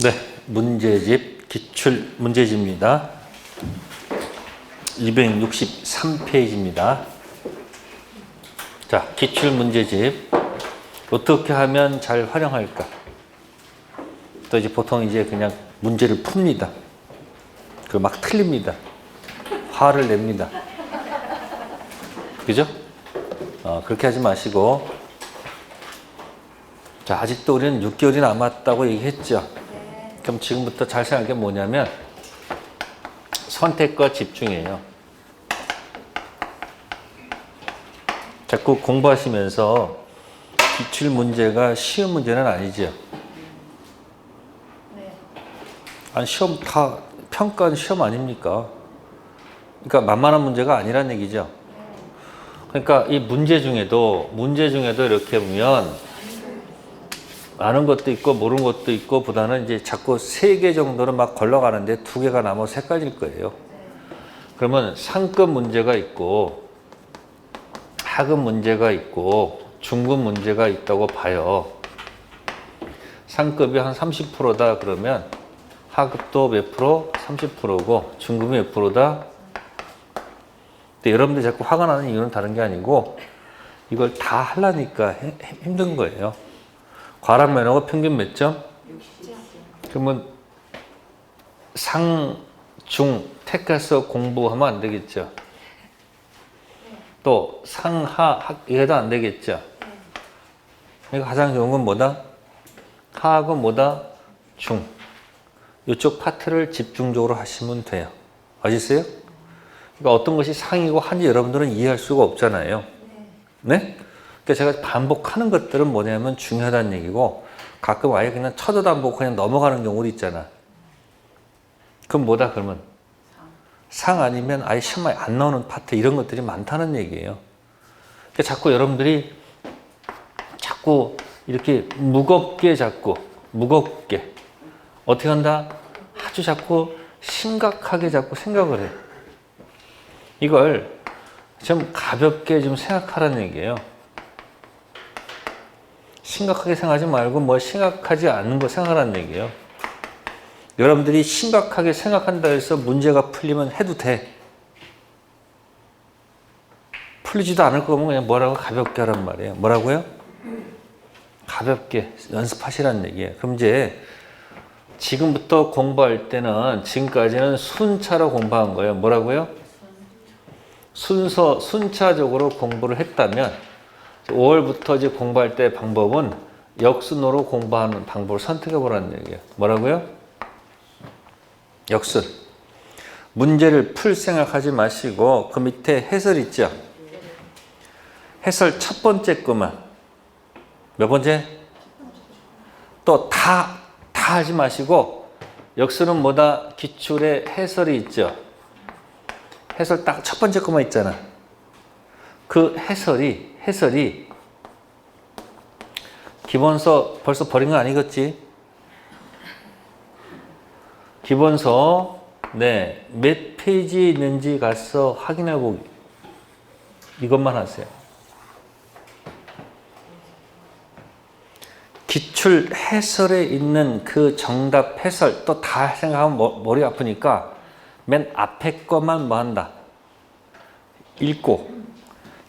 네, 문제집, 기출 문제집입니다. 263페이지입니다. 자, 기출 문제집. 어떻게 하면 잘 활용할까? 또 이제 보통 이제 그냥 문제를 풉니다. 그 막 틀립니다. 화를 냅니다. 그죠? 그렇게 하지 마시고. 자, 아직도 우리는 6개월이 남았다고 얘기했죠. 그럼 지금부터 잘 생각해 뭐냐면 선택과 집중이에요. 자꾸 공부하시면서 기출 문제가 쉬운 문제는 아니죠. 아니, 시험 다 평가는 시험 아닙니까? 그러니까 만만한 문제가 아니란 얘기죠. 그러니까 이 문제 중에도 이렇게 보면 아는 것도 있고 모르는 것도 있고 보다는 이제 자꾸 3개 정도는 막 걸러가는데 2개가 남아서 헷갈릴 거예요. 그러면 상급 문제가 있고 하급 문제가 있고 중급 문제가 있다고 봐요. 상급이 한 30%다 그러면 하급도 몇 프로? 30%고 중급이 몇 프로다? 근데 여러분들이 자꾸 화가 나는 이유는 다른 게 아니고 이걸 다 하려니까 힘든 거예요. 과락 면허가 평균 몇 점? 60점. 그러면 상, 중 택해서 공부하면 안 되겠죠. 또 상, 하, 이해도 안 되겠죠. 그러니까 가장 좋은 건 뭐다? 하하고 뭐다? 중. 이쪽 파트를 집중적으로 하시면 돼요. 아시겠어요? 그러니까 어떤 것이 상이고 하인지 여러분들은 이해할 수가 없잖아요. 네? 그러니까 제가 반복하는 것들은 뭐냐면 중요하다는 얘기고 가끔 아예 그냥 쳐다도 안 보고 그냥 넘어가는 경우도 있잖아. 그럼 뭐다 그러면? 상 아니면 아예 시험에 안 나오는 파트 이런 것들이 많다는 얘기예요. 그러니까 자꾸 여러분들이 자꾸 이렇게 무겁게 어떻게 한다? 아주 자꾸 심각하게 자꾸 생각을 해. 이걸 좀 가볍게 좀 생각하라는 얘기예요. 심각하게 생각하지 말고 뭐 심각하지 않은 거 생각하라는 얘기예요. 여러분들이 심각하게 생각한다 해서 문제가 풀리면 해도 돼. 풀리지도 않을 거면 그냥 뭐라고 가볍게 하란 말이에요. 뭐라고요? 가볍게 연습하시라는 얘기예요. 그럼 이제 지금부터 공부할 때는 지금까지는 순차로 공부한 거예요. 뭐라고요? 순차적으로 공부를 했다면 5월부터 이제 공부할 때 방법은 역순으로 공부하는 방법을 선택해 보라는 얘기예요. 뭐라고요? 역순. 문제를 풀 생각하지 마시고 그 밑에 해설 있죠? 해설 첫 번째 거만. 몇 번째? 또 다 하지 마시고 역순은 뭐다? 기출에 해설이 있죠? 해설 딱 첫 번째 거만 있잖아. 그 해설이 기본서 벌써 버린 거 아니겠지? 기본서 몇 페이지에 있는지 가서 확인해 보기. 이것만 하세요. 기출 해설에 있는 그 정답 해설 또 다 생각하면 머리 아프니까 맨 앞에 것만 뭐 한다? 읽고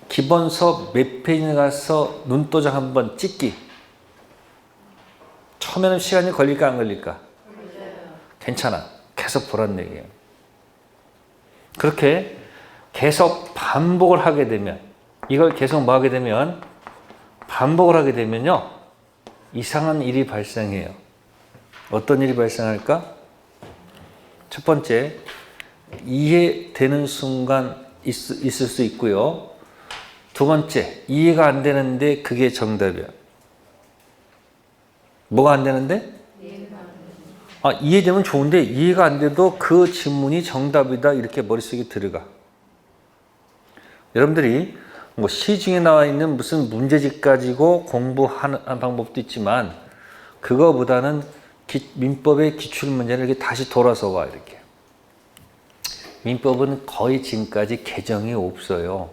기본서 몇 페이지 가서 눈도장 한번 찍기. 처음에는 시간이 걸릴까 안 걸릴까? 괜찮아. 계속 보라는 얘기예요. 그렇게 계속 반복을 하게 되면 이걸 계속 뭐 하게 되면 반복을 하게 되면요 이상한 일이 발생해요. 어떤 일이 발생할까? 첫 번째 이해되는 순간 있을 수 있고요. 두 번째, 이해가 안 되는데 그게 정답이야. 뭐가 안 되는데? 이해되면 좋은데 이해가 안 돼도 그 질문이 정답이다 이렇게 머릿속에 들어가. 여러분들이 뭐 시중에 나와 있는 무슨 문제집 가지고 공부하는 방법도 있지만 그거보다는 민법의 기출문제를 이렇게 다시 돌아서 와 이렇게. 민법은 거의 지금까지 개정이 없어요.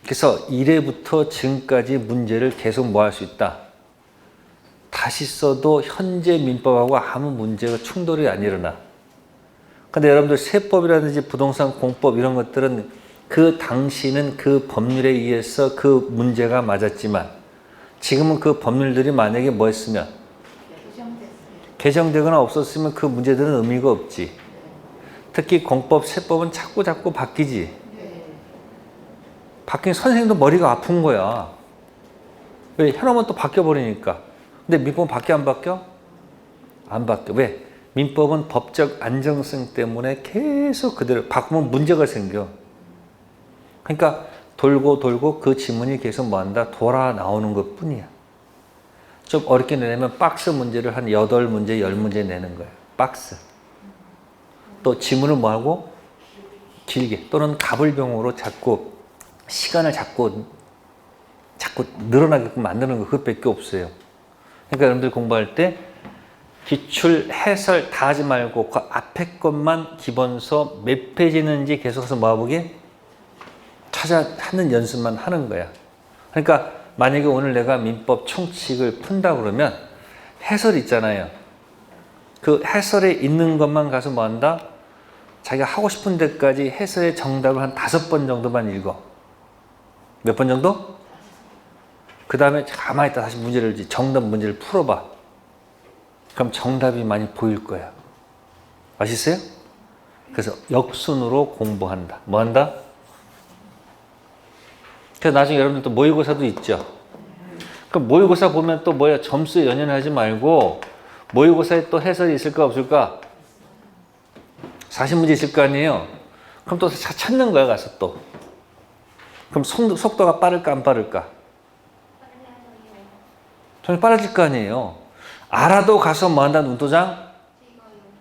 그래서 1회부터 지금까지 문제를 계속 뭐 할 수 있다? 다시 써도 현재 민법하고 아무 문제가 충돌이 안 일어나. 근데 여러분들 세법이라든지 부동산 공법 이런 것들은 그 당시는 그 법률에 의해서 그 문제가 맞았지만 지금은 그 법률들이 만약에 뭐 했으면 개정되거나 없었으면 그 문제들은 의미가 없지. 특히 공법, 세법은 자꾸 바뀌지. 바뀐 선생님도 머리가 아픈 거야. 왜? 해놓으면 또 바뀌어버리니까. 근데 민법은 바뀌어 안 바뀌어? 안 바뀌어. 왜? 민법은 법적 안정성 때문에 계속 그대로 바꾸면 문제가 생겨. 그러니까 돌고 그 지문이 계속 뭐한다? 돌아 나오는 것 뿐이야. 좀 어렵게 내면 박스 문제를 한 8문제, 10문제 내는 거야. 박스. 또 지문을 뭐하고? 길게. 또는 가불병으로 자꾸 시간을 자꾸 늘어나게끔 만드는 거 그것밖에 없어요. 그러니까 여러분들 공부할 때 기출, 해설 다 하지 말고 그 앞에 것만 기본서 몇 페이지 있는지 계속해서 모아보기 찾아 하는 연습만 하는 거야. 그러니까 만약에 오늘 내가 민법 총칙을 푼다 그러면 해설 있잖아요. 그 해설에 있는 것만 가서 뭐 한다? 자기가 하고 싶은 데까지 해설의 정답을 한 5번 정도만 읽어. 몇 번 정도? 그 다음에 가만히 있다 다시 정답 문제를 풀어봐. 그럼 정답이 많이 보일 거야. 아시겠어요? 그래서 역순으로 공부한다. 뭐 한다? 그래서 나중에 여러분들 또 모의고사도 있죠. 그럼 모의고사 보면 또 뭐야? 점수에 연연하지 말고 모의고사에 또 해설이 있을까 없을까? 40문제 있을 거 아니에요? 그럼 또 찾는 거야 가서 또. 그럼 속도가 빠를까 안 빠를까? 좀 빨라질 거 아니에요. 알아도 가서 뭐 한다? 눈도장?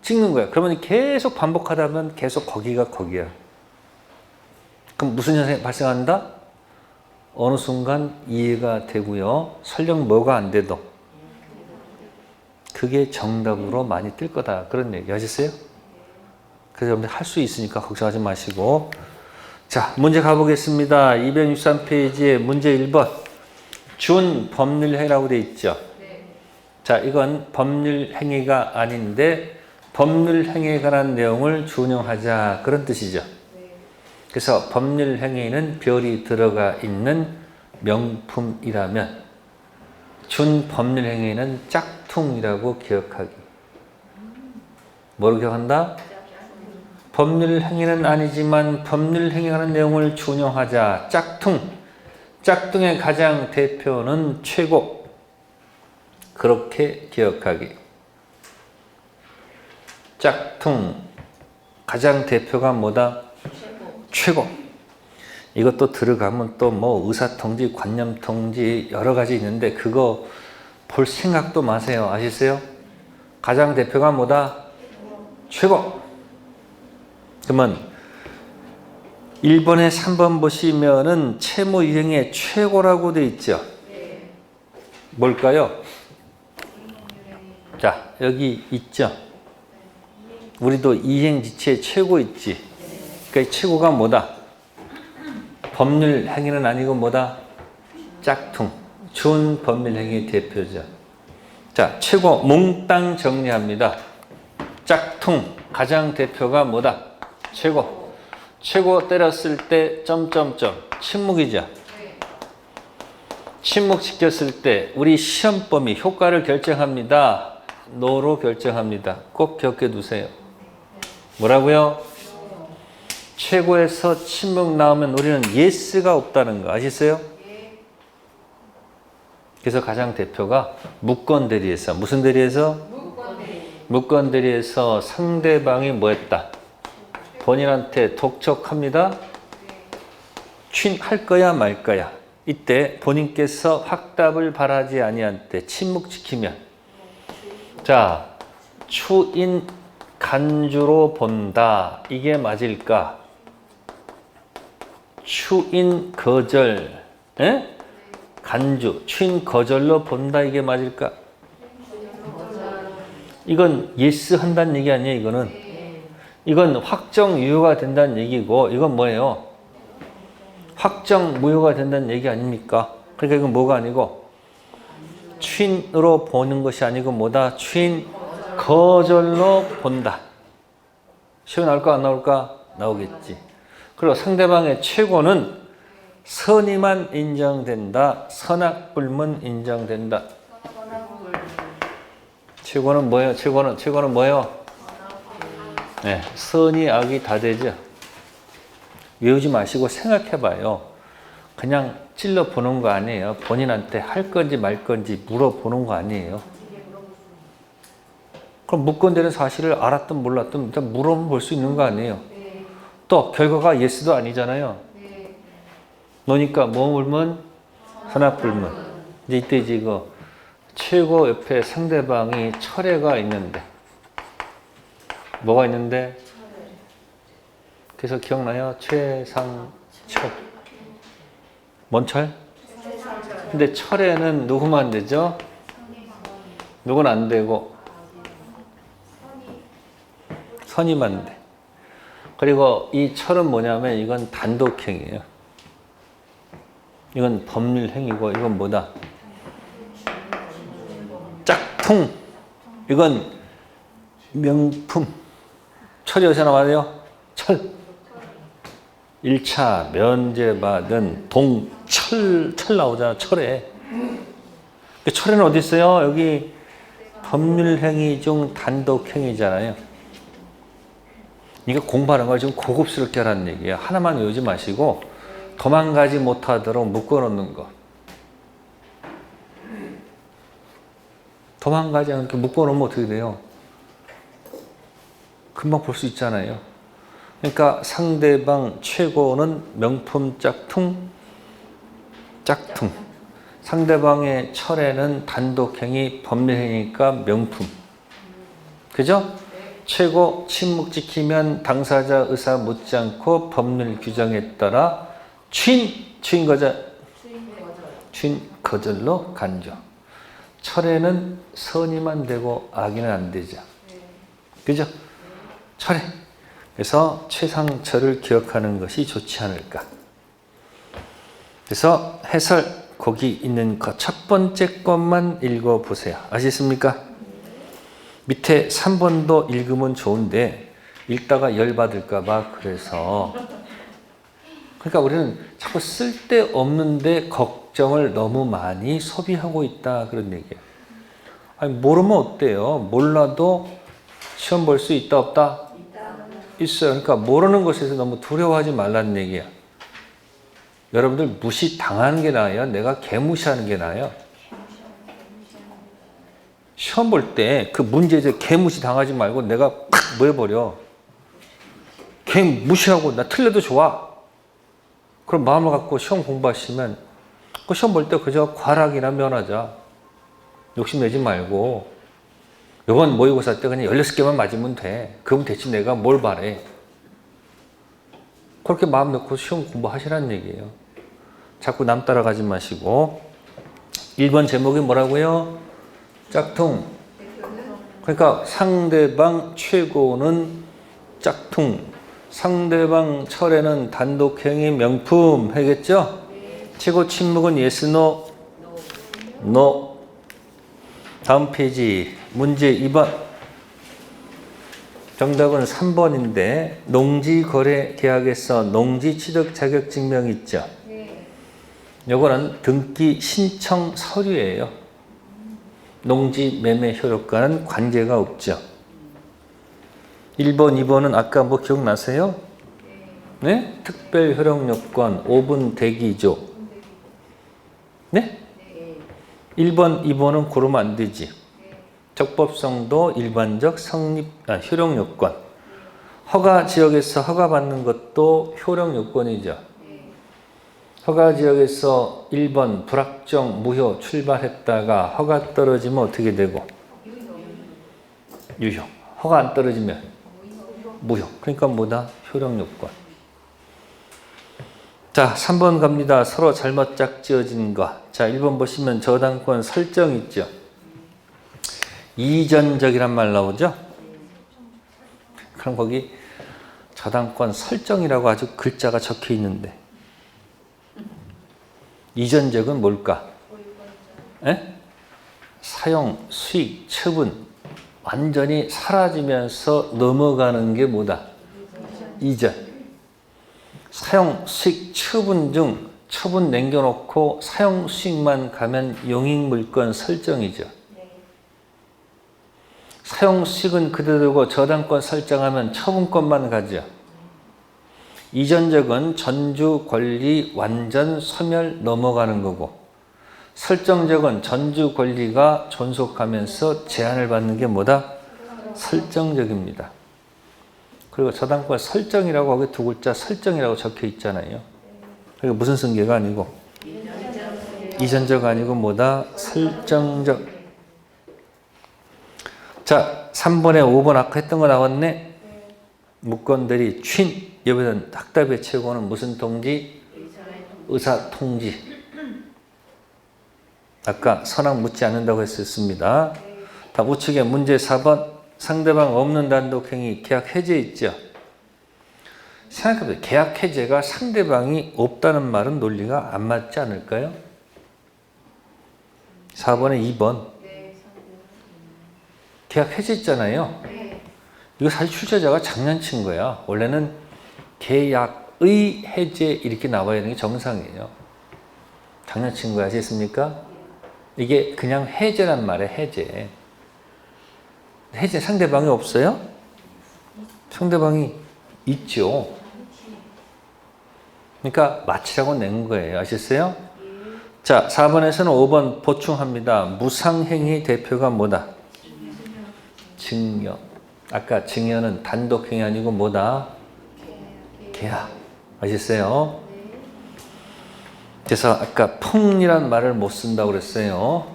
찍는 거야. 그러면 계속 반복하다 보면 계속 거기가 거기야. 그럼 무슨 현상이 발생한다? 어느 순간 이해가 되고요. 설령 뭐가 안 돼도 그게 정답으로 많이 뜰 거다. 그런 얘기 하셨어요? 그래서 여러분들 할 수 있으니까 걱정하지 마시고. 자, 문제 가보겠습니다. 263페이지에 문제 1번. 준 법률행위라고 되어 있죠. 자, 이건 법률행위가 아닌데 법률행위에 관한 내용을 준용하자 그런 뜻이죠. 그래서 법률행위는 별이 들어가 있는 명품이라면 준 법률행위는 짝퉁이라고 기억하기. 뭐로 기억한다? 법률행위는 아니지만 법률행위에 관한 내용을 준용하자. 짝퉁. 짝퉁의 가장 대표는 최고. 그렇게 기억하기. 짝퉁. 가장 대표가 뭐다? 최고. 이것도 들어가면 또 뭐 의사통지, 관념통지 여러 가지 있는데 그거 볼 생각도 마세요. 아시세요? 가장 대표가 뭐다? 최고. 그러면 1번에 3번 보시면은 채무 이행의 최고라고 되어 있죠. 뭘까요? 자, 여기 있죠. 우리도 이행지체 최고 있지. 그러니까 최고가 뭐다? 법률 행위는 아니고 뭐다? 짝퉁. 준 법률 행위 대표죠. 자, 최고 몽땅 정리합니다. 짝퉁 가장 대표가 뭐다? 최고. 최고 때렸을 때 점점점 침묵이죠. 침묵시켰을 때 우리 시험 범위 효과를 결정합니다. 노로 결정합니다. 꼭 기억해 두세요. 뭐라고요? 최고에서 침묵 나오면 우리는 예스가 없다는 거 아시세요? 그래서 가장 대표가 무건 대리에서 무슨 대리에서? 무건 대리에서 상대방이 뭐 했다? 본인한테 독촉합니다. 할 거야 말 거야. 이때 본인께서 확답을 바라지 아니한 때 침묵 지키면 자, 추인 간주로 본다. 이게 맞을까? 추인 거절. 에? 간주. 추인 거절로 본다. 이게 맞을까? 이건 예스 한다는 얘기 아니에요, 이거는. 이건 확정 유효가 된다는 얘기고 이건 뭐예요? 확정 무효가 된다는 얘기 아닙니까? 그러니까 이건 뭐가 아니고 취인으로 보는 것이 아니고 뭐다? 취인 거절로 본다. 시험 나올까 안 나올까? 나오겠지. 그리고 상대방의 최고는 선의만 인정된다. 선악불문 인정된다. 최고는 뭐예요? 최고는 뭐예요? 네, 선이 악이 다 되죠. 외우지 마시고 생각해봐요. 그냥 찔러 보는 거 아니에요. 본인한테 할 건지 말 건지 물어보는 거 아니에요. 그럼 묻건대는 사실을 알았든 몰랐든 일단 물어볼 수 있는 거 아니에요. 또 결과가 예스도 아니잖아요. 너니까 뭐 물면 선악불문. 이제 이때 이거 최고 옆에 상대방이 철회가 있는데 뭐가 있는데? 그래서 기억나요? 최상철. 뭔 철? 근데 철에는 누구만 되죠? 누구는 안 되고 선의만 돼. 그리고 이 철은 뭐냐면 이건 단독행위예요. 이건 법률행위고 이건 뭐다? 짝퉁. 이건 명품. 철이 어디서 나와요? 철. 1차 면제받은 철 나오잖아. 철에. 철에는 어디 있어요? 여기 법률행위 중 단독행위잖아요. 그러니까 공부하는 걸 좀 고급스럽게 하라는 얘기예요. 하나만 외우지 마시고 도망가지 못하도록 묶어놓는 거. 도망가지 않게 묶어놓으면 어떻게 돼요? 금방 볼 수 있잖아요. 그러니까 상대방 최고는 명품 짝퉁. 상대방의 철에는 단독행위, 법률행위니까 명품. 그죠? 최고 침묵 지키면 당사자 의사 묻지 않고 법률 규정에 따라 취인 거절로 간주. 철에는 선의만 되고 악의는 안 되죠. 그죠? 철회. 그래서 최상철을 기억하는 것이 좋지 않을까. 그래서 해설 거기 있는 것 첫 번째 것만 읽어보세요. 아시겠습니까? 밑에 3번도 읽으면 좋은데 읽다가 열받을까 봐 그래서 그러니까 우리는 자꾸 쓸데없는데 걱정을 너무 많이 소비하고 있다 그런 얘기예요. 아니 모르면 어때요? 몰라도 시험 볼 수 있다 없다? 있어요. 그러니까 모르는 것에서 너무 두려워하지 말라는 얘기야. 여러분들 무시 당하는 게 나아요? 내가 개무시하는 게 나아요? 시험 볼 때 그 문제에서 개무시 당하지 말고 내가 뭐 해버려. 개무시하고 나 틀려도 좋아. 그런 마음을 갖고 시험 공부하시면 그 시험 볼 때 그저 과락이나 면하자. 욕심내지 말고 이번 모의고사 때 그냥 16개만 맞으면 돼. 그럼 대체 내가 뭘 바래. 그렇게 마음 놓고 시험 공부하시라는 얘기예요. 자꾸 남 따라가지 마시고 1번 제목이 뭐라고요? 짝퉁. 그러니까 상대방 최고는 짝퉁. 상대방 철에는 단독행위 명품 하겠죠? 최고 침묵은 yes, no? no. 다음 페이지 문제 2번. 정답은 3번인데 농지거래계약에서 농지취득 자격증명 있죠? 요거는 등기 신청 서류예요. 농지 매매 효력과는 관계가 없죠. 1번, 2번은 아까 뭐 기억나세요? 네? 특별 효력 요건 5분 대기조. 네? 1번, 2번은 고르면 안 되지. 적법성도 일반적 성립, 효력 요건. 허가 지역에서 허가받는 것도 효력 요건이죠. 허가 지역에서 1번 불확정 무효 출발했다가 허가 떨어지면 어떻게 되고? 유효. 허가 안 떨어지면 무효. 그러니까 뭐다? 효력 요건. 자, 3번 갑니다. 서로 잘못 짝지어진 거. 자, 1번 보시면 저당권 설정 있죠. 이전적이란 말 나오죠. 그럼 거기 저당권 설정이라고 아주 글자가 적혀 있는데 이전적은 뭘까? 에? 사용, 수익, 처분 완전히 사라지면서 넘어가는 게 뭐다? 이전. 사용, 수익, 처분 중 처분 남겨놓고 사용, 수익만 가면 용익물권 설정이죠. 사용, 수익은 그대로 두고 저당권 설정하면 처분권만 가죠. 이전적은 전주 권리 완전 소멸 넘어가는 거고, 설정적은 전주 권리가 존속하면서 제한을 받는 게 뭐다? 설정적입니다. 그리고 저당권 설정이라고 하고 두 글자 설정이라고 적혀 있잖아요. 그러니까 무슨 승계가 아니고 이전적 아니고 뭐다? 설정적. 자, 3번에 5번 아까 했던 거 나왔네. 무건들이 춘 여기는 학답의 최고는 무슨 통지? 의사 통지. 아까 선악 묻지 않는다고 했었습니다. 다 우측에 문제 4번 상대방 없는 단독행위 계약 해제 있죠. 생각해보세요. 계약 해제가 상대방이 없다는 말은 논리가 안 맞지 않을까요? 4번에 2번 계약 해제 있잖아요. 이거 사실 출제자가 장난친 거야. 원래는 계약의 해제 이렇게 나와야 되는 게 정상이에요. 장난친 거 아시겠습니까? 이게 그냥 해제란 말이에요. 해제. 해제 상대방이 없어요? 상대방이 있죠. 그러니까 마치라고 낸 거예요. 아셨어요? 자, 4번에서는 5번 보충합니다. 무상행위 대표가 뭐다? 증여. 아까 증여는 단독행위 아니고 뭐다? 계약. 아셨어요? 그래서 아까 폭리란 말을 못 쓴다고 그랬어요.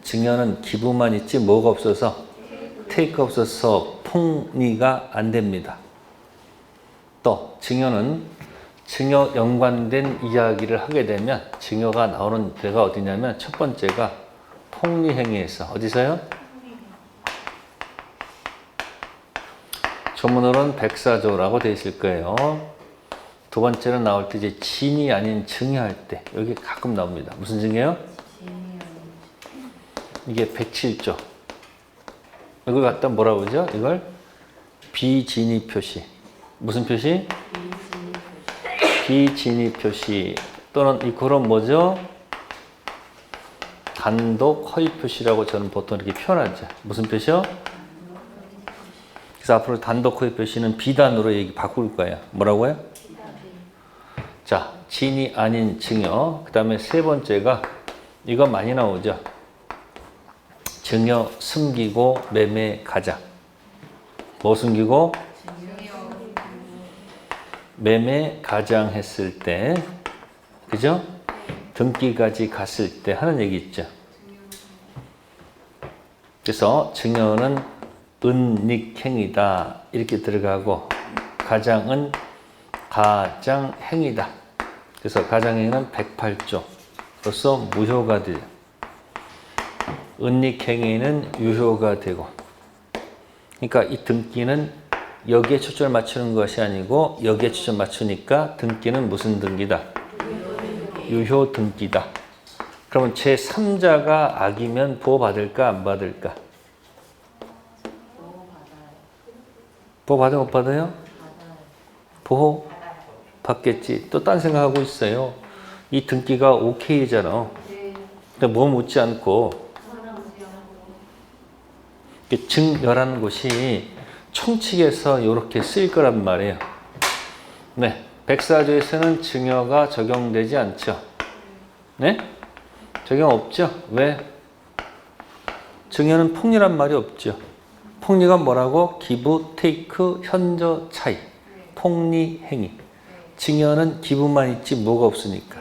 증여는 기부만 있지 뭐가 없어서 테이크 없어서 폭리가 안 됩니다. 또 증여는 증여 연관된 이야기를 하게 되면 증여가 나오는 데가 어디냐면 첫 번째가 폭리행위에서 어디서요? 조문으로는 백사조라고 되어 있을 거예요. 두 번째는 나올 때 이제 진이 아닌 증여할 때 여기 가끔 나옵니다. 무슨 증여요? 이게 107조. 이걸 갖다 뭐라고 그러죠? 이걸 비진위 표시. 무슨 표시? 비진위 표시 또는 이거는 뭐죠? 단독 허위 표시라고 저는 보통 이렇게 표현하죠. 무슨 표시요? 그래서 앞으로 단독 허위 표시는 비단으로 얘기 바꿀 거예요. 뭐라고요? 자, 진이 아닌 증여. 그 다음에 세 번째가 이거 많이 나오죠. 증여 숨기고 매매 가장. 뭐 숨기고? 매매 가장 했을 때, 그죠? 등기까지 갔을 때 하는 얘기 있죠. 그래서 증여는 은닉행위다 이렇게 들어가고 가장은 가장행위다. 그래서 가장행위는 108조로서 무효가 돼요. 은닉행위는 유효가 되고. 그러니까 이 등기는 여기에 초점을 맞추는 것이 아니고 여기에 초점 맞추니까 등기는 무슨 등기다? 유효 등기다. 그러면 제3자가 악이면 보호받을까 안 받을까? 보호받아요? 못 받아요? 보호 받겠지. 또 딴 생각하고 있어요. 이 등기가 오케이잖아. 근데 뭐 묻지 않고 증여라는 곳이 총칙에서 이렇게 쓰일 거란 말이에요. 네, 백사조에서는 증여가 적용되지 않죠. 네? 적용 없죠. 왜? 증여는 폭리란 말이 없죠. 폭리가 뭐라고? 기부, 테이크, 현저 차이. 폭리 행위. 증여는 기부만 있지 뭐가 없으니까.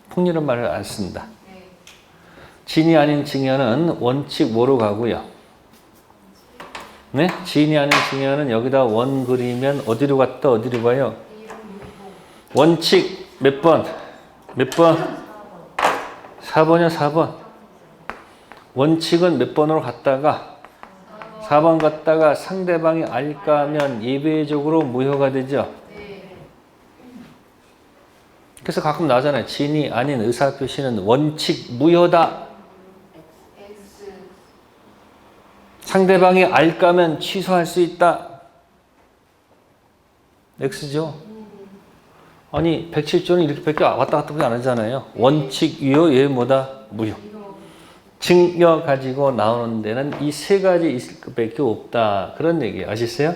폭리란 말을 안 쓴다. 진이 아닌 증여는 원칙 뭐로 가고요? 네? 진이 아닌 증여는 여기다 원 그리면 어디로 갔다 어디로 가요? 원칙 몇 번? 몇 번? 4번이요, 4번. 원칙은 몇 번으로 갔다가 4번 갔다가 상대방이 알까 하면 예외적으로 무효가 되죠. 그래서 가끔 나오잖아요. 진이 아닌 의사표시는 원칙 무효다. 상대방이 알까면 취소할 수 있다. X죠. 아니 107조는 이렇게밖에 왔다 갔다 안 하잖아요. 원칙, 유효, 얘 뭐다? 무효. 증여 가지고 나오는 데는 이 세 가지 있을 것밖에 없다. 그런 얘기 아시세요?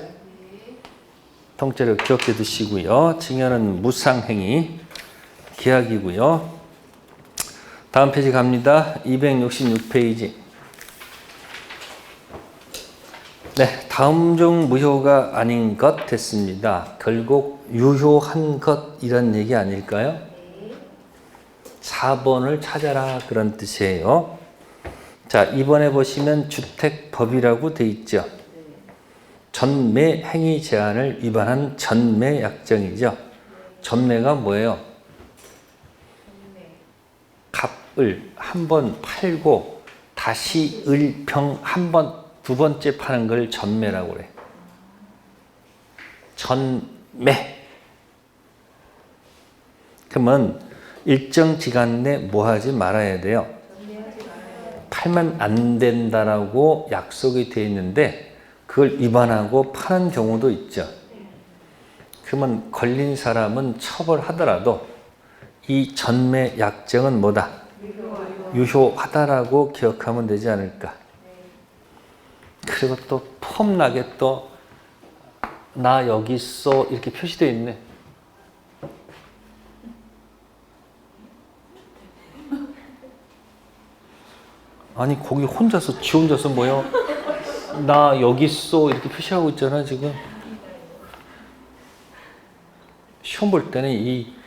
통째로 기억해 두시고요. 증여는 무상행위, 계약이고요. 다음 페이지 갑니다. 266페이지. 네, 다음 중 무효가 아닌 것 됐습니다. 결국 유효한 것 이런 얘기 아닐까요? 4번을 찾아라 그런 뜻이에요. 자, 이번에 보시면 주택법이라고 돼 있죠. 전매 행위 제한을 위반한 전매 약정이죠. 전매가 뭐예요? 값을 한 번 팔고 다시 을평 한 번, 두 번째 파는 걸 전매라고 그래. 전매. 그러면 일정 기간 내 뭐 하지 말아야 돼요? 팔면 안 된다라고 약속이 되어 있는데 그걸 위반하고 파는 경우도 있죠. 그러면 걸린 사람은 처벌하더라도 이 전매 약정은 뭐다? 유효하다라고 기억하면 되지 않을까. 그리고 또 폼나게 또 나 여기 있어 이렇게 표시되어 있네. 아니 거기 혼자서 지 혼자서 뭐요? 나 여기 있어 이렇게 표시하고 있잖아 지금. 시험 볼 때는 이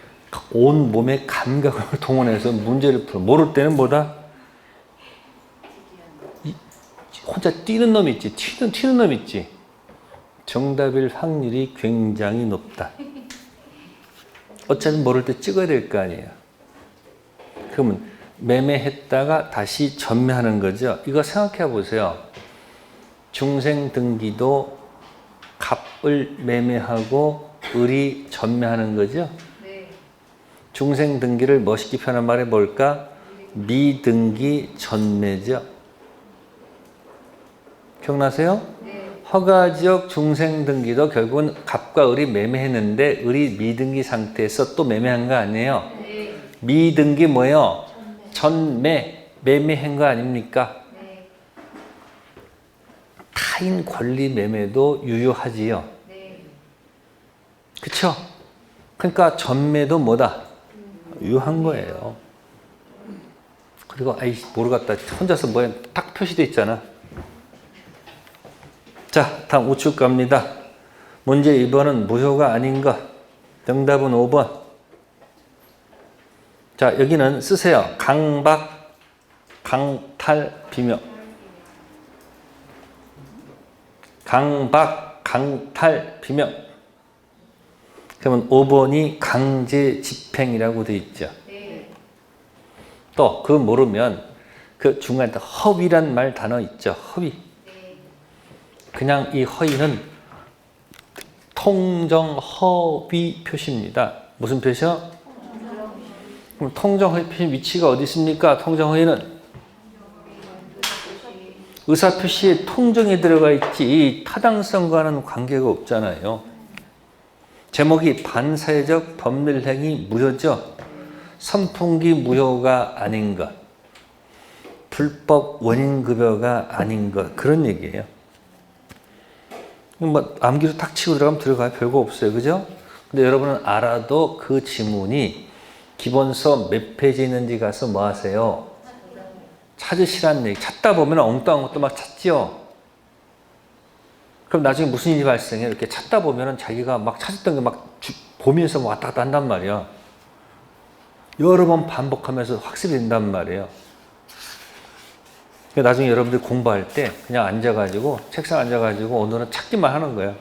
온 몸의 감각을 동원해서 문제를 풀어. 모를 때는 뭐다? 혼자 뛰는 놈 있지. 튀는 놈 있지. 정답일 확률이 굉장히 높다. 어차피 모를 때 찍어야 될 거 아니에요. 그러면 매매했다가 다시 전매하는 거죠. 이거 생각해 보세요. 중생등기도 갑을 매매하고 을이 전매하는 거죠. 네. 중생등기를 멋있게 표현한 말이 뭘까? 미등기 전매죠. 기억나세요? 네. 허가지역 중생등기도 결국은 갑과 을이 매매했는데 을이 미등기 상태에서 또 매매한 거 아니에요? 네. 미등기 뭐예요? 전매, 매매한 거 아닙니까? 네. 타인 권리 매매도 유효하지요. 네. 그쵸? 그러니까 전매도 뭐다? 유효한 거예요. 그리고 아이 모르겠다. 혼자서 뭐야 딱 표시돼 있잖아. 자, 다음 우측 갑니다. 문제 2번은 무효가 아닌 것. 정답은 5번. 자, 여기는 쓰세요. 강박, 강탈, 비명. 강박, 강탈, 비명. 그러면 5번이 강제 집행이라고 되어 있죠. 네. 또, 그거 모르면 그 중간에 허위란 말 단어 있죠. 허위. 네. 그냥 이 허위는 통정 허위 표시입니다. 무슨 표시요? 그럼 통정허위 표시 위치가 어디 있습니까? 통정허위는 의사표시에 통정이 들어가 있지 타당성과는 관계가 없잖아요. 제목이 반사회적 법률행위 무효죠. 선풍기 무효가 아닌 것, 불법 원인급여가 아닌 것, 그런 얘기예요. 뭐 암기로 탁 치고 들어가면 들어가요. 별거 없어요. 그죠? 근데 여러분은 알아도 그 지문이 기본서 몇 페이지 있는지 가서 뭐 하세요? 찾으시라는 얘기. 찾다 보면 엉뚱한 것도 막 찾지요. 그럼 나중에 무슨 일이 발생해? 이렇게 찾다 보면 자기가 막 찾았던 게 막 보면서 왔다 갔다 한단 말이야. 여러 번 반복하면서 확실히 된단 말이에요. 나중에 여러분들 공부할 때 그냥 앉아가지고 책상 앉아가지고 오늘은 찾기만 하는 거예요.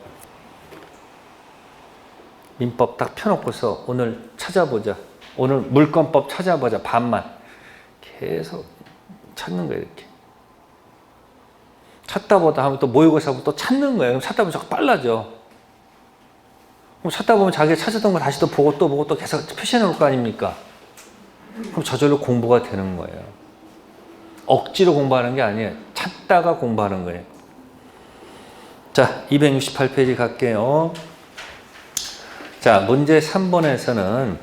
민법 딱 펴놓고서 오늘 찾아보자. 오늘 물권법 찾아보자. 반만. 계속 찾는 거예요. 이렇게. 찾다 보다 하면 또 모의고사 하면 또 찾는 거예요. 그럼 찾다 보면 자꾸 빨라져. 그럼 찾다 보면 자기가 찾았던 거 다시 또 보고 또 계속 표시해 놓을 거 아닙니까? 그럼 저절로 공부가 되는 거예요. 억지로 공부하는 게 아니에요. 찾다가 공부하는 거예요. 자, 268페이지 갈게요. 자, 문제 3번에서는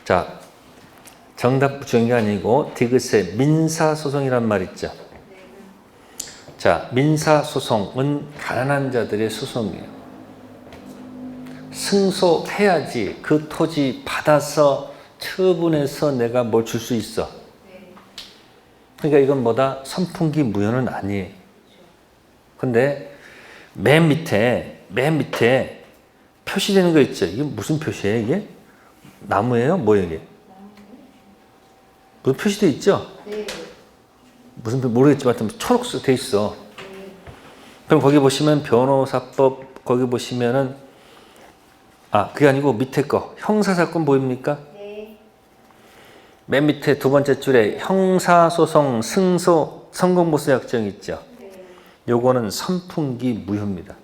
자, 정답 중요한 게 아니고 디귿의 민사소송이란 말 있죠. 자, 민사소송은 가난한 자들의 소송이에요. 승소해야지 그 토지 받아서 처분해서 내가 뭘 줄 수 있어. 그러니까 이건 뭐다? 선풍기 무효는 아니에요. 근데 맨 밑에 표시되는 거 있죠. 이게 무슨 표시예요, 이게? 나무예요? 뭐예요, 이게? 무슨 표시돼 있죠? 네. 무슨 표 모르겠지만 초록색 돼 있어. 그럼 거기 보시면 변호사법 거기 보시면은 그게 아니고 밑에 거 형사사건 보입니까? 네. 맨 밑에 두 번째 줄에 형사소송 승소 성공보수 약정 있죠. 요거는 선풍기 무효입니다.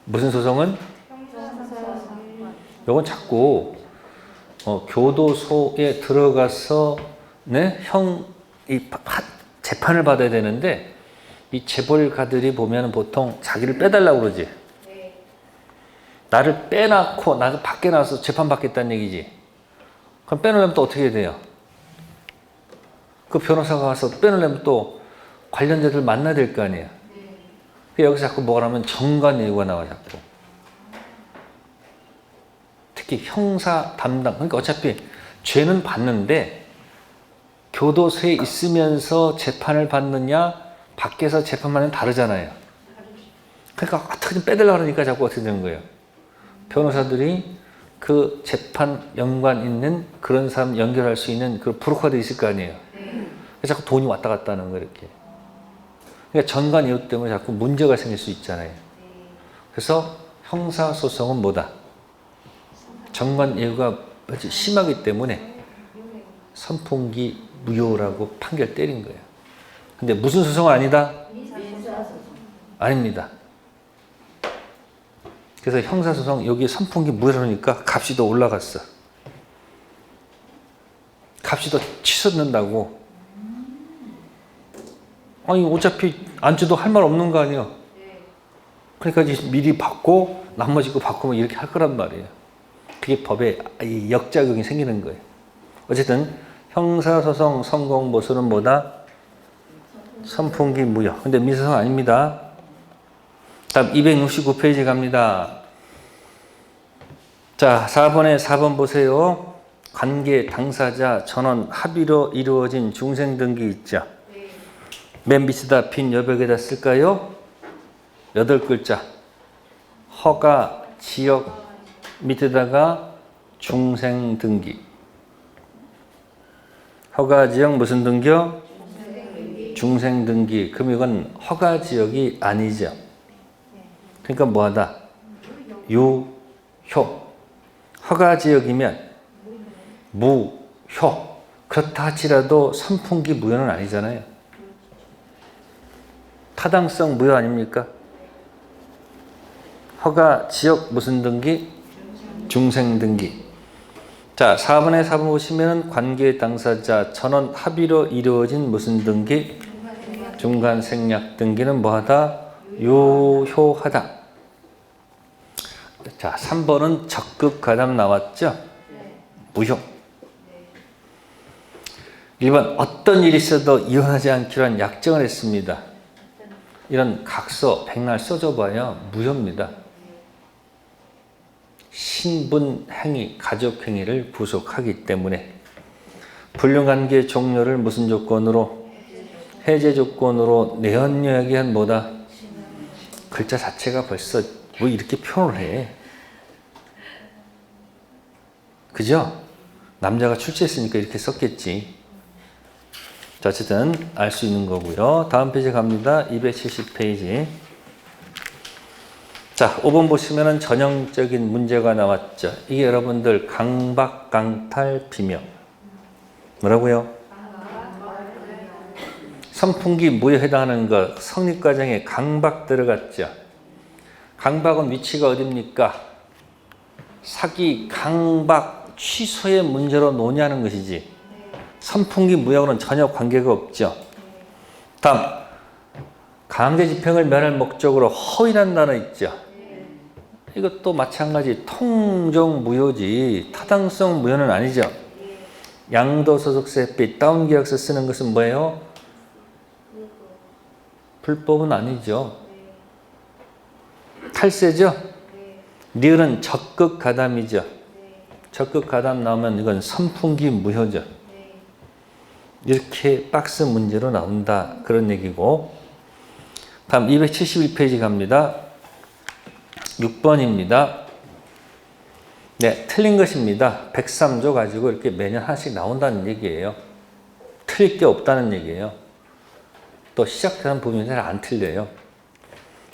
무슨 소송은? 요건 자꾸 교도소에 들어가서 재판을 받아야 되는데 이 재벌가들이 보면 보통 자기를 빼달라고 그러지. 나를 빼놓고 나가 밖에 나와서 재판 받겠다는 얘기지. 그럼 빼놓으려면 또 어떻게 해야 돼요? 그 변호사가 와서 빼놓으려면 또 관련자들 만나야 될 거 아니에요. 여기서 자꾸 뭐가 나면 정관 예우가 나와 자꾸. 특히 형사 담당. 그러니까 어차피 죄는 받는데 교도소에 있으면서 재판을 받느냐 밖에서 재판받는 다르잖아요. 그러니까 어떻게든 빼달라고 그러니까 자꾸 어떻게 되는 거예요. 변호사들이 그 재판 연관 있는 그런 사람 연결할 수 있는 그 브로커들이 있을 거 아니에요. 그래서 자꾸 돈이 왔다 갔다 하는 거 이렇게. 그러니까 전관 이유 때문에 자꾸 문제가 생길 수 있잖아요. 그래서 형사소송은 뭐다? 전관 이유가 아주 심하기 때문에 선풍기 무효라고 판결 때린 거예요. 근데 무슨 소송은 아니다? 아닙니다. 그래서 형사소송 여기 선풍기 무효라니까 값이 더 올라갔어. 값이 더 치솟는다고. 아니 어차피 안 줘도 할 말 없는 거 아니야. 그러니까 이제 미리 받고 나머지 거 받고 이렇게 할 거란 말이에요. 그게 법에 역작용이 생기는 거예요. 어쨌든 형사소송 성공보수는 뭐다? 선풍기 무효. 근데 민사소송 아닙니다. 다음 269페이지 갑니다. 자, 4번 보세요. 관계 당사자 전원 합의로 이루어진 중생등기 있죠. 맨 밑에다 빈 여백에다 쓸까요? 8글자. 허가 지역 밑에다가 중생등기. 허가 지역 무슨 등기요? 중생등기. 그럼 이건 허가 지역이 아니죠. 그러니까 뭐하다? 유효. 허가 지역이면 무효. 그렇다 할지라도 선풍기 무효는 아니잖아요. 타당성 무효 아닙니까? 허가 지역 무슨 등기? 중생등기. 자, 4번에 4번 보시면 관계 당사자 전원 합의로 이루어진 무슨 등기? 중간생략 등기는 뭐하다? 유효하다. 자, 3번은 적극 가담 나왔죠? 무효. 1번 어떤 일이 있어도 이혼하지 않기로 한 약정을 했습니다. 이런 각서, 백날 써줘봐야 무효입니다. 신분행위, 가족행위를 구속하기 때문에 불륜관계 종료를 무슨 조건으로? 해제 조건으로 내연녀에게한 뭐다? 글자 자체가 벌써 뭐 이렇게 표현을 해. 그죠? 남자가 출제했으니까 이렇게 썼겠지. 자, 어쨌든 알 수 있는 거고요. 다음 페이지 갑니다. 270페이지. 자, 5번 보시면은 전형적인 문제가 나왔죠. 이게 여러분들 강박, 강탈, 비명. 뭐라고요? 선풍기 무효에 해당하는 것, 성립과정에 강박 들어갔죠. 강박은 위치가 어딥니까? 사기, 강박, 취소의 문제로 논의하는 것이지. 선풍기 무효하고는 전혀 관계가 없죠. 다음, 강제 집행을 면할 목적으로 허위란 단어 있죠. 이것도 마찬가지 통정무효지 타당성 무효는 아니죠. 양도소득세 빼 다운 계약서 쓰는 것은 뭐예요? 불법은 아니죠. 탈세죠. 리을은 적극 가담이죠. 적극 가담 나오면 이건 선풍기 무효죠. 이렇게 박스 문제로 나온다 그런 얘기고, 다음 271페이지 갑니다. 6번입니다. 네, 틀린 것입니다. 103조 가지고 이렇게 매년 하나씩 나온다는 얘기예요. 틀릴 게 없다는 얘기예요. 또 시작되는 부분이 잘 안 틀려요.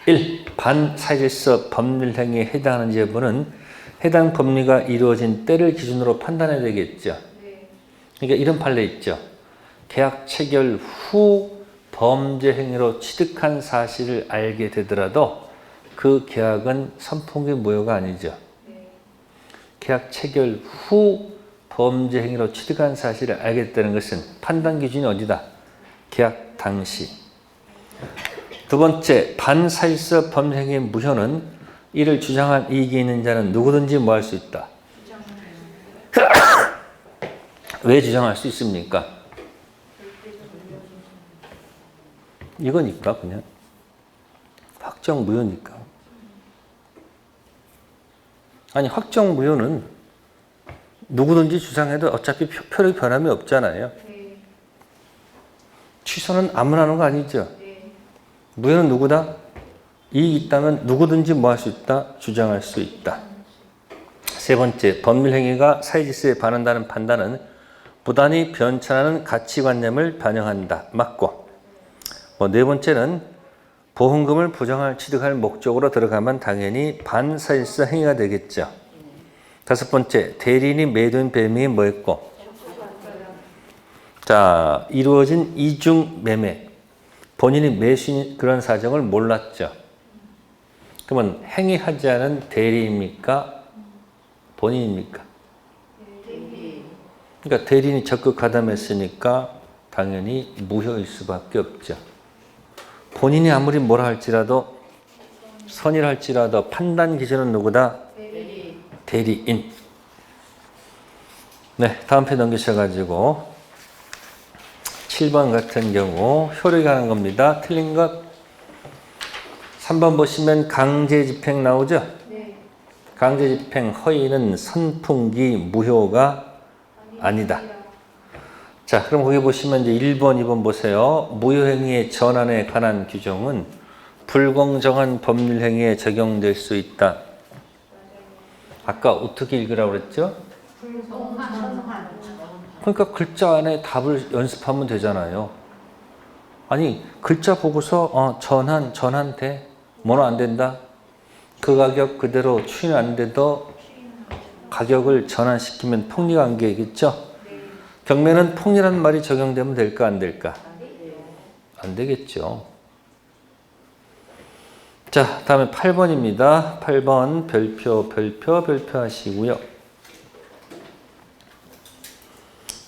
1. 반사실서 법률행위에 해당하는 여부는 해당 법리가 이루어진 때를 기준으로 판단해야 되겠죠. 그러니까 이런 판례 있죠. 계약 체결 후 범죄 행위로 취득한 사실을 알게 되더라도 그 계약은 선풍기 무효가 아니죠. 계약 체결 후 범죄 행위로 취득한 사실을 알게 됐다는 것은 판단 기준이 어디다? 계약 당시. 두 번째, 반사실서 범죄 행위의 무효는 이를 주장한 이익이 있는 자는 누구든지 뭐 할 수 있다. 왜 주장할 수 있습니까? 이거니까 그냥 확정 무효니까. 아니 확정 무효는 누구든지 주장해도 어차피 표력이 변함이 없잖아요. 취소는 아무나 하는 거 아니죠. 무효는 누구다? 이익이 있다면 누구든지 뭐 할 수 있다? 주장할 수 있다. 세 번째, 법률행위가 사회질서에 반한다는 판단은 부단히 변천하는 가치관념을 반영한다. 맞고. 네 번째는 보험금을 부정할 취득할 목적으로 들어가면 당연히 반사실서 행위가 되겠죠. 다섯 번째, 대리인이 매도인 배명이 뭐였고? 자, 이루어진 이중 매매. 본인이 매수인 그런 사정을 몰랐죠. 그러면 행위하지 않은 대리입니까? 본인입니까? 그러니까 대리인이 적극 가담했으니까 당연히 무효일 수밖에 없죠. 본인이 아무리 뭐라 할지라도 선의를 할지라도 판단 기준은 누구다? 대리인. 네, 다음 편 넘기셔가지고 7번 같은 경우 효력이 하는 겁니다. 틀린 것 3번 보시면 강제 집행 나오죠? 강제 집행 허위는 선풍기 무효가 아니다. 자, 그럼 거기 보시면 이제 1번, 2번 보세요. 무효행위의 전환에 관한 규정은 불공정한 법률행위에 적용될 수 있다. 아까 어떻게 읽으라고 그랬죠? 그러니까 글자 안에 답을 연습하면 되잖아요. 아니, 글자 보고서 전환 돼? 뭐는 안 된다? 그 가격 그대로 추인 안 돼도 가격을 전환시키면 폭리관계겠죠? 경매는 폭리란 말이 적용되면 될까 안 될까? 안 되겠죠. 자, 다음에 8번입니다. 8번 별표 하시고요.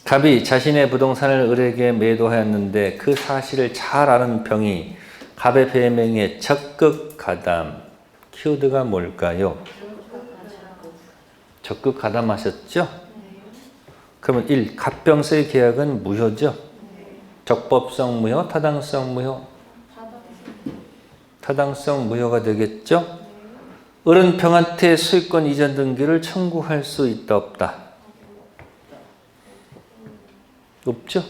갑이 자신의 부동산을 을에게 매도하였는데 그 사실을 잘 아는 병이 갑의 배명에 적극 가담. 키워드가 뭘까요? 적극 가담하셨죠? 그러면 1. 갑병서의 계약은 무효죠? 적법성 무효, 타당성 무효? 타당성 무효가 되겠죠? 을은 병한테 소유권 이전 등기를 청구할 수 있다 없다? 없죠?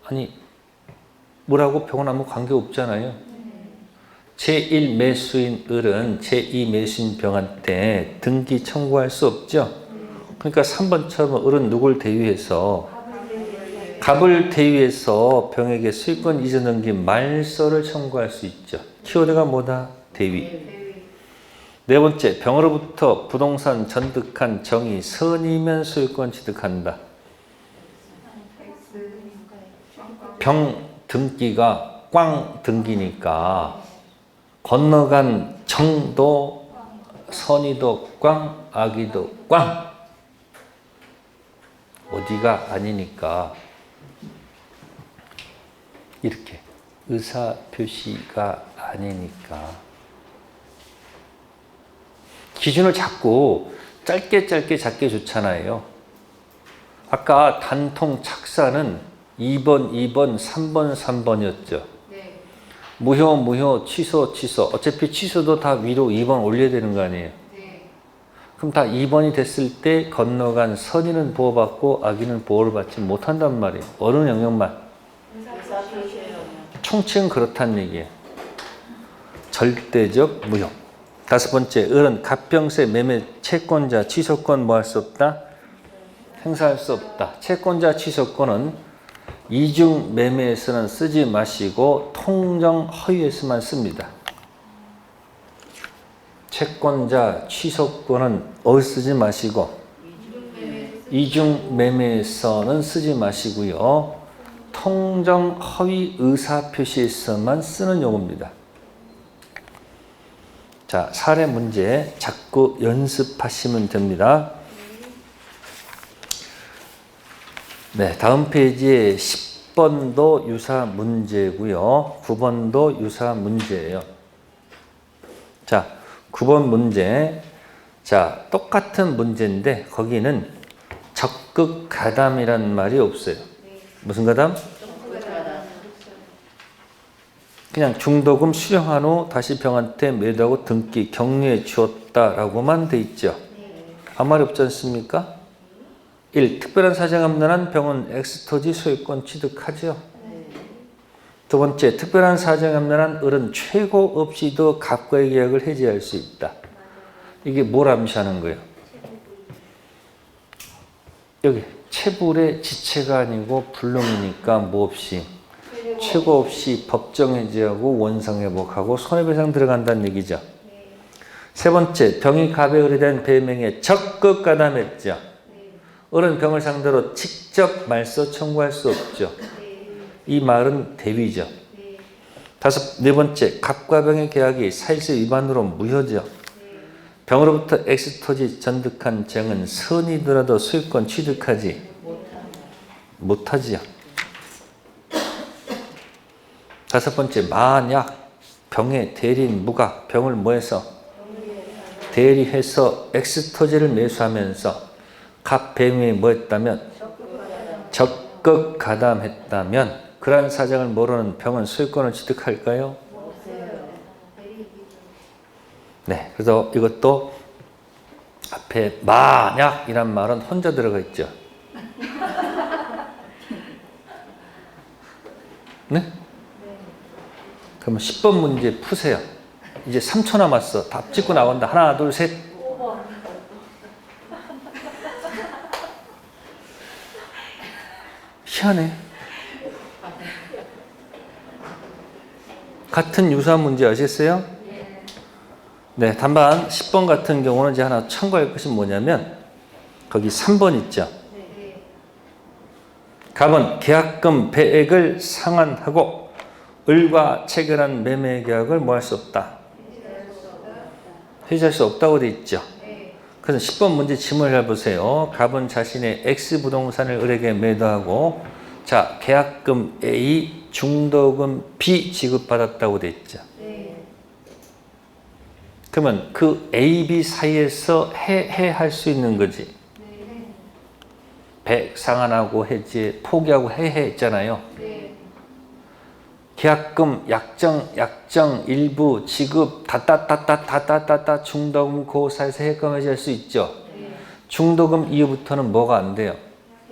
아니 뭐라고 병은 아무 관계 없잖아요. 제1 매수인 을은 제2 매수인 병한테 등기 청구할 수 없죠? 그러니까 3번처럼 을은 누굴 대위해서? 갑을 대위해서 병에게 소유권 이전 등기 말소를 청구할 수 있죠. 키워드가 뭐다? 대위. 네 번째, 병으로부터 부동산 전득한 정의 선이면 소유권 취득한다. 병 등기가 꽝 등기니까 건너간 정도 선의도 꽝, 악의도 꽝. 어디가 아니니까 이렇게 의사 표시가 아니니까. 기준을 자꾸 짧게 작게 좋잖아요. 아까 단통 착사는 2번, 3번이었죠. 네. 무효, 취소. 어차피 취소도 다 위로 2번 올려야 되는 거 아니에요. 네. 그럼 다 2번이 됐을 때 건너간 선의는 보호받고 악의는 보호를 받지 못한단 말이에요. 어느 영역만? 의사 표시예요. 총칭은 그렇다는 얘기예요. 절대적 무효. 다섯 번째, 을은 갑병세 매매 채권자 취소권 뭐 할 수 없다? 행사할 수 없다. 채권자 취소권은 이중 매매에서는 쓰지 마시고 통정 허위에서만 씁니다. 채권자 취소권은 어디 쓰지 마시고 이중 매매에서는 쓰지 마시고요. 통정 허위 의사 표시에서만 쓰는 용어입니다. 자, 사례 문제 자꾸 연습하시면 됩니다. 네, 다음 페이지에 10번도 유사 문제고요. 9번도 유사 문제예요. 자, 9번 문제. 자, 똑같은 문제인데 거기는 적극 가담이라는 말이 없어요. 무슨 가담? 그냥 중도금 수령한 후 다시 병한테 매도하고 등기 격리해 주었다라고만 돼 있죠. 아무 말이 없지 않습니까? 1. 특별한 사정이 없는 한 병은 엑스토지 소유권 취득하죠. 두 번째, 특별한 사정이 없는 한 을은 최고 없이도 갑과의 계약을 해지할 수 있다. 이게 뭘 암시하는 거예요? 여기 체불의 지체가 아니고 불능이니까 뭐 없이 최고 없이 법정 해지하고 원상 회복하고 손해배상 들어간다는 얘기죠. 세 번째, 병이 갑에 의뢰된 배명에 적극 가담했죠. 을은 병을 상대로 직접 말소 청구할 수 없죠. 이 말은 대위죠. 네 번째, 갑과 병의 계약이 사일세 위반으로 무효죠. 병으로부터 엑스토지 전득한 쟁은 선이더라도 소유권 취득하지 못하지요. 다섯 번째, 만약 병의 대리인 무가 병을 뭐해서 대리해서 엑스토지를 매수하면서 갑 배명이 뭐했다면 적극 가담했다면 그러한 사정을 모르는 병은 소유권을 취득할까요? 네, 그래서 이것도 앞에 만약이란 말은 혼자 들어가 있죠. 네? 그러면 10번 문제 푸세요. 이제 3초 남았어. 답 찍고 나온다. 하나, 둘, 셋. 희한해. 같은 유사 문제 아셨어요? 네, 단반 10번 같은 경우는 이제 하나 참고할 것이 뭐냐면 거기 3번 있죠. 갑은 계약금 배액을 상환하고 을과 체결한 매매 계약을 뭐 할 수 없다? 해지할 수 없다고 돼 있죠. 그래서 10번 문제 질문을 해보세요. 갑은 자신의 X 부동산을 을에게 매도하고 자, 계약금 A, 중도금 B 지급받았다고 돼 있죠. 그러면 그 A, B 사이에서 해할 수 있는 거지. 배액 상환하고 해지, 포기하고 했잖아요. 계약금, 약정, 일부, 지급, 다따따따따따따 중도금 그 사이에서 해약금 해지할 수 있죠. 중도금 이후부터는 뭐가 안 돼요?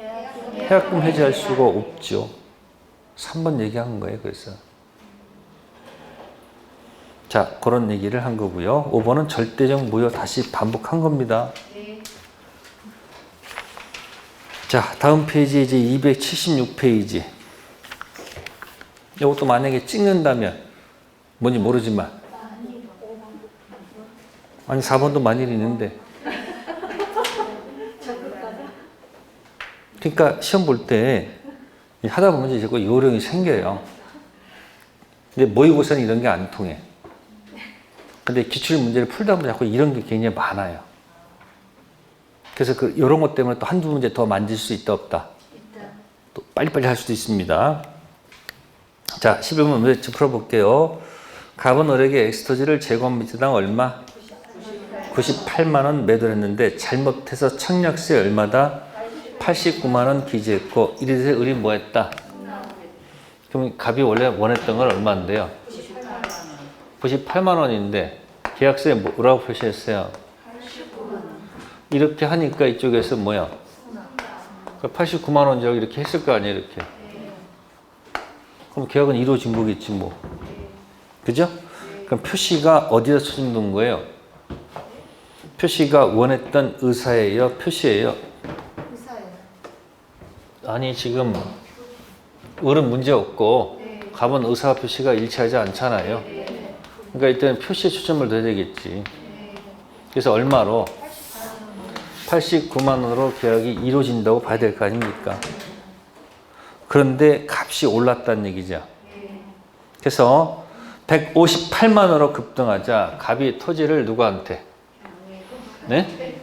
해약금 해지할 수가 없죠. 3번 얘기한 거예요. 그래서 자, 그런 얘기를 한 거고요. 5번은 절대적 무효 다시 반복한 겁니다. 자, 다음 페이지 이제 276페이지. 이것도 만약에 찍는다면 뭔지 모르지만 아니 4번도 만일이 있는데 그러니까 시험 볼 때 하다 보면 이제 자꾸 요령이 생겨요. 근데 모의고사는 이런 게 안 통해. 근데 기출 문제를 풀다 보면 자꾸 이런 게 굉장히 많아요. 그래서 이런 것 때문에 또 한두 문제 더 만질 수 있다 없다. 또 빨리빨리 할 수도 있습니다. 자, 11번 문제 풀어볼게요. 갑은 을에게 엑스토지를 제곱미터당 얼마? 98만 원 매도를 했는데 잘못해서 청약세 얼마다? 89만 원 기재했고 이래서 을이 뭐 했다? 그럼 갑이 원래 원했던 건 얼마인데요? 98만 원인데 계약서에 뭐라고 표시했어요? 이렇게 하니까 이쪽에서 뭐야? 89만 원이라고 이렇게 했을 거 아니에요, 이렇게. 그럼 계약은 이루어진 거겠지, 뭐. 그죠? 그럼 표시가 어디다 처진된 거예요? 표시가 원했던 의사예요, 표시예요? 의사예요. 아니, 지금 을은 문제 없고 갑은 의사 표시가 일치하지 않잖아요. 그러니까 일단 표시에 초점을 둬야 되겠지. 그래서 얼마로? 89만 원으로 계약이 이루어진다고 봐야 될 거 아닙니까? 그런데 값이 올랐다는 얘기죠. 그래서 158만 원으로 급등하자 갑이 토지를 누구한테? 네?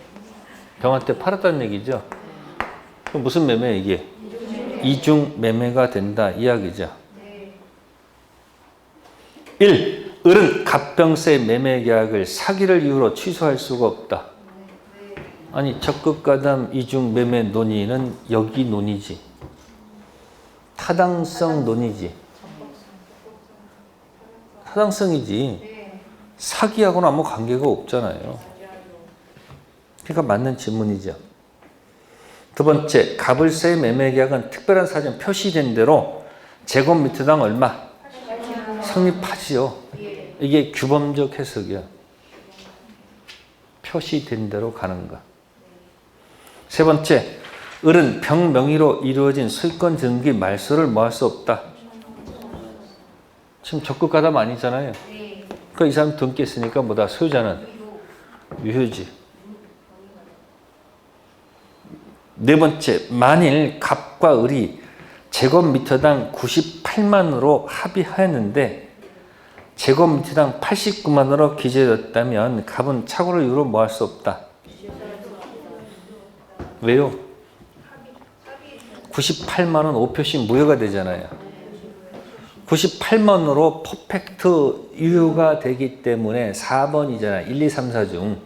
병한테 팔았다는 얘기죠. 그럼 무슨 매매 이게? 이중 매매가 된다 이야기죠. 1. 을은 갑병세 매매 계약을 사기를 이유로 취소할 수가 없다. 아니 적극가담 이중 매매 논의는 여기 논의지. 타당성 논의지. 타당성이지. 사기하고는 아무 관계가 없잖아요. 그러니까 맞는 질문이죠. 두 번째, 갑을세의 매매 계약은 특별한 사정 표시된 대로 제곱미터당 얼마? 성립하지요. 이게 규범적 해석이야. 표시된 대로 가는 거. 세 번째, 을은 병 명의로 이루어진 소유권 등기 말소를 뭐 할 수 없다. 지금 적극가담 아니잖아요. 그러니까 이 사람 등기 했으니까 뭐다? 소유자는 유효지. 네 번째, 만일 갑과 을이 제곱미터당 98만으로 합의하였는데 제곱미터당 89만으로 기재되었다면 갑은 착오를 이유로 뭐 할 수 없다. 왜요? 98만 원 5표시 무효가 되잖아요. 98만으로 퍼펙트 유효가 되기 때문에 4번이잖아요. 1, 2, 3, 4 중.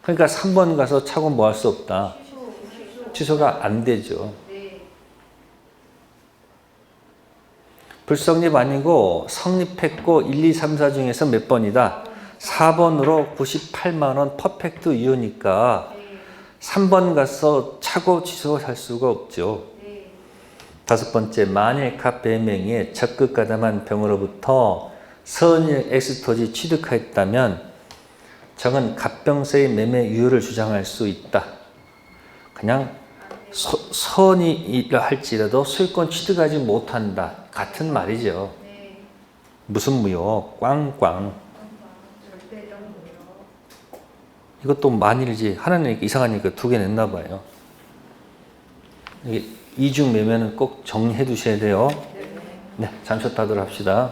그러니까 3번 가서 착오 뭐 할 수 없다. 취소가 안 되죠. 불성립 아니고 성립했고 1, 2, 3, 4 중에서 몇 번이다? 4번으로 98만 원 퍼펙트 유효니까 3번 가서 착오 취소할 수가 없죠. 다섯 번째, 만일 갑 배명에 적극 가담한 병으로부터 선의 엑스토지 취득하였다면 정은 갑병세의 매매 유효를 주장할 수 있다. 그냥 선이라 할지라도 소유권 취득하지 못한다. 같은 말이죠. 무슨 무효? 꽝꽝. 이것도 만일이지. 하나는 이상하니까 두 개 냈나 봐요. 이중 매매는 꼭 정리해 두셔야 돼요. 네, 잠시 쉬었다 하도록 합시다.